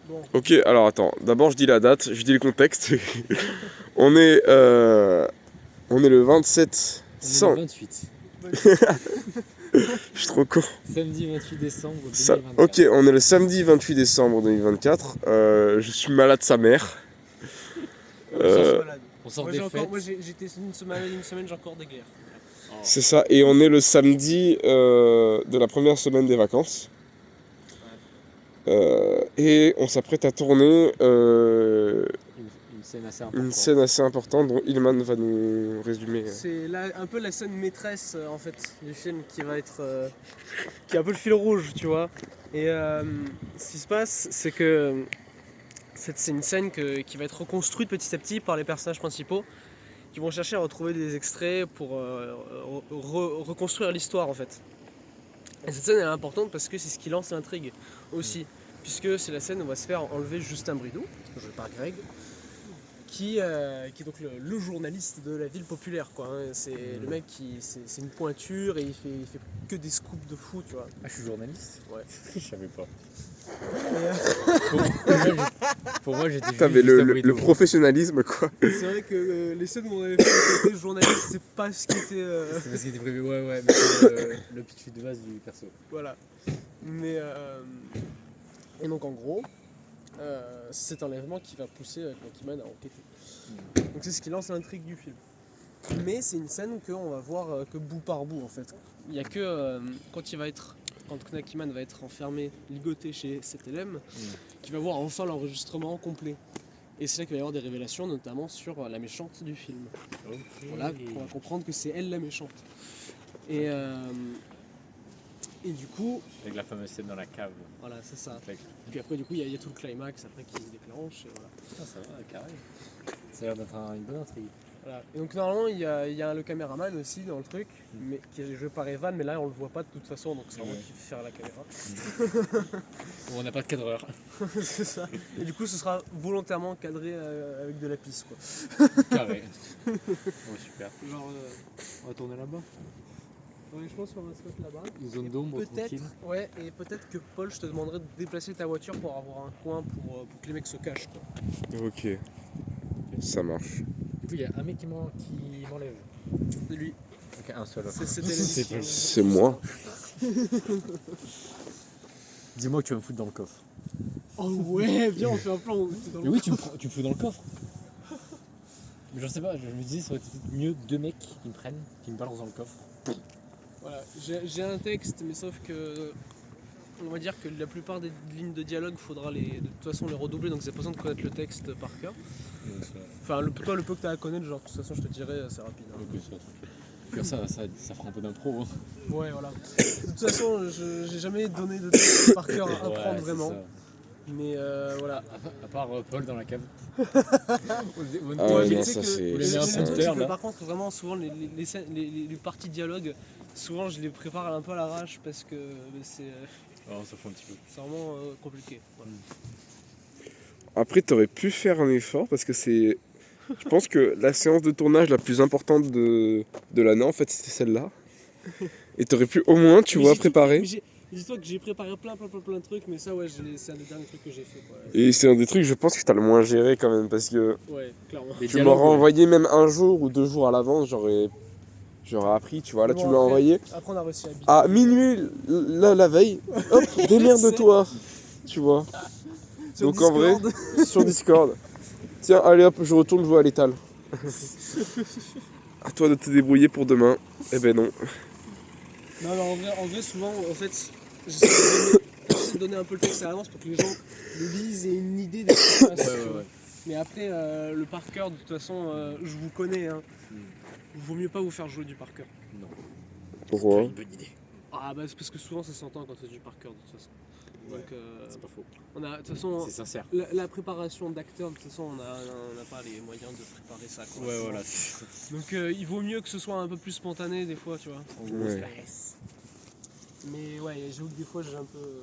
Bon. Ok, alors attends, d'abord je dis la date, je dis le contexte. on est le 27 On est le 28. Je suis trop con. Samedi 28 décembre Ça... 2024. Ok, on est le samedi 28 décembre 2024. Je suis malade sa mère. Je suis malade. On sort Moi, des fêtes. moi j'étais une semaine, j'ai encore des guerres. Oh. C'est ça, et on est le samedi de la première semaine des vacances. Et on s'apprête à tourner Une scène assez importante. une scène assez importante dont Ilman va nous résumer. C'est un peu la scène maîtresse en fait du film qui va être qui est un peu le fil rouge, tu vois. Et ce qui se passe, c'est que c'est une scène qui va être reconstruite petit à petit par les personnages principaux qui vont chercher à retrouver des extraits pour reconstruire l'histoire en fait. Et cette scène elle est importante parce que c'est ce qui lance l'intrigue aussi, puisque c'est la scène où on va se faire enlever Justin Bridou, joué par Greg, qui est donc le journaliste de la ville populaire, quoi. Hein. C'est le mec c'est une pointure et il fait que des scoops de fou, tu vois. Ah, je suis journaliste? Ouais. Je savais pas. Et, pour moi, j'étais Putain, juste mais Justin le Bridou. professionnalisme, quoi. c'est vrai que les scènes où on avait fait côté journaliste, c'est pas ce qui était. C'est parce qu'il était prévu, ouais, mais c'est le pitch de base du perso. Voilà. Mais et donc en gros, c'est cet enlèvement qui va pousser Knackman à enquêter. Donc c'est ce qui lance l'intrigue du film. Mais c'est une scène qu'on va voir que bout par bout en fait. Il y a que quand Knackman va être enfermé, ligoté chez CTLM, qu'il va voir enfin l'enregistrement complet. Et c'est là qu'il va y avoir des révélations, notamment sur la méchante du film. Okay. Voilà, on va comprendre que c'est elle la méchante. Et du coup... Avec la fameuse scène dans la cave. Voilà, c'est ça. Et puis après, du coup, il y a tout le climax après qui se déclenche. Et voilà. Ah, ça va, carré. Ça a l'air d'être une bonne intrigue. Voilà. Et donc normalement, il y a le caméraman aussi dans le truc, mais qui est joué par Evan, mais là on le voit pas de toute façon, donc c'est moi qui vais faire la caméra. On n'a pas de cadreur. C'est ça. Et du coup, ce sera volontairement cadré avec de la pisse, quoi. Carré. Oh, super. Genre, On va tourner là-bas. ouais, je pense qu'on va se mettre là-bas. Une zone d'ombre Peut-être, tranquille. ouais, et peut-être que Paul, je te demanderai de déplacer ta voiture pour avoir un coin pour que les mecs se cachent, quoi. Ok, ça marche. Du coup, il y a un mec qui m'enlève. C'est lui. Ok, un seul. C'était C'est moi. Dis-moi que tu vas me foutre dans le coffre. Oh ouais, viens, on fait un plan. Où t'es dans le Mais oui, tu me fous dans le coffre. Mais je sais pas, je me disais, ça aurait été mieux deux mecs qui me prennent, qui me balancent dans le coffre. Voilà, j'ai un texte, mais sauf que on va dire que la plupart des lignes de dialogue, faudra de toute façon les redoubler, donc c'est pas besoin de connaître le texte par cœur. Enfin, toi, le peu que t'as à connaître, genre, de toute façon, je te dirais, c'est rapide. Hein. Ok, ça, tranquille. Ça fera un peu d'impro. Hein. Ouais, voilà. De toute façon, j'ai jamais donné de texte par cœur à apprendre vraiment. Mais voilà. À part Paul dans la cave. Ah ouais, non, ça c'est... Par contre, vraiment, souvent, les parties dialogue, souvent, je les prépare un peu à l'arrache parce que c'est Ça fait un petit peu. c'est vraiment compliqué. Voilà. Après, t'aurais pu faire un effort parce que c'est... Je pense que la séance de tournage la plus importante de l'année, en fait, c'était celle-là. Et t'aurais pu au moins, tu vois, préparer. Dis-toi que j'ai préparé plein de trucs, mais ça, ouais, c'est un des derniers trucs que j'ai fait. Quoi. Et c'est un des trucs, je pense, que t'as le moins géré quand même, parce que Ouais, clairement. tu m'aurais envoyé même un jour ou 2 jours à l'avance, j'aurais appris, tu vois. Là, Bon, tu m'as envoyé après, on a réussi à minuit, la veille, hop, démerde-toi, tu vois. Sur Donc en vrai, Discord. sur Discord, tiens, allez hop, je retourne jouer à l'étal. À toi de te débrouiller pour demain. Eh ben non. Non, mais en vrai, souvent, en fait, j'essaie de donner un peu le texte à l'avance pour que les gens le lisent et aient une idée de ce qui se passe. Ouais. Mais après, le par cœur, de toute façon, je vous connais. Hein. Vaut mieux pas vous faire jouer du par cœur. Non. Pourquoi? Une bonne idée. Ah, bah, c'est parce que souvent, ça s'entend quand c'est du par cœur, de toute façon. Donc, c'est pas faux. de toute façon, C'est sincère. la préparation d'acteurs, de toute façon, on n'a pas les moyens de préparer ça. Quoi. Ouais, voilà. Donc, il vaut mieux que ce soit un peu plus spontané, des fois, tu vois. En gros, Ouais. Mais ouais, j'avoue que des fois, j'ai un peu.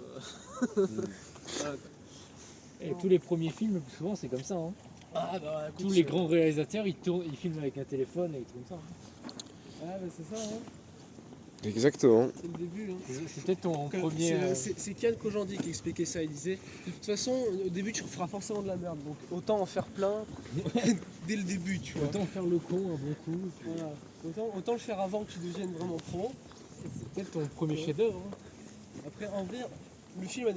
Voilà, quoi. Et tous les premiers films, souvent, c'est comme ça. Hein. Ah, bah, écoute, Tous les grands réalisateurs, ils filment avec un téléphone et tout comme ça. Hein. Ah, bah, c'est ça, hein. Exactement. C'est le début. Hein. C'est peut-être ton Que- premier. C'est Kian Kojandi qui expliquait ça. Il disait de toute façon, au début, tu feras forcément de la merde. Donc autant en faire plein dès le début, tu vois. Autant faire le con un bon coup. Voilà. Autant le faire avant que tu deviennes vraiment pro. C'est peut-être ton premier chef-d'œuvre. Après, en vrai, le film a des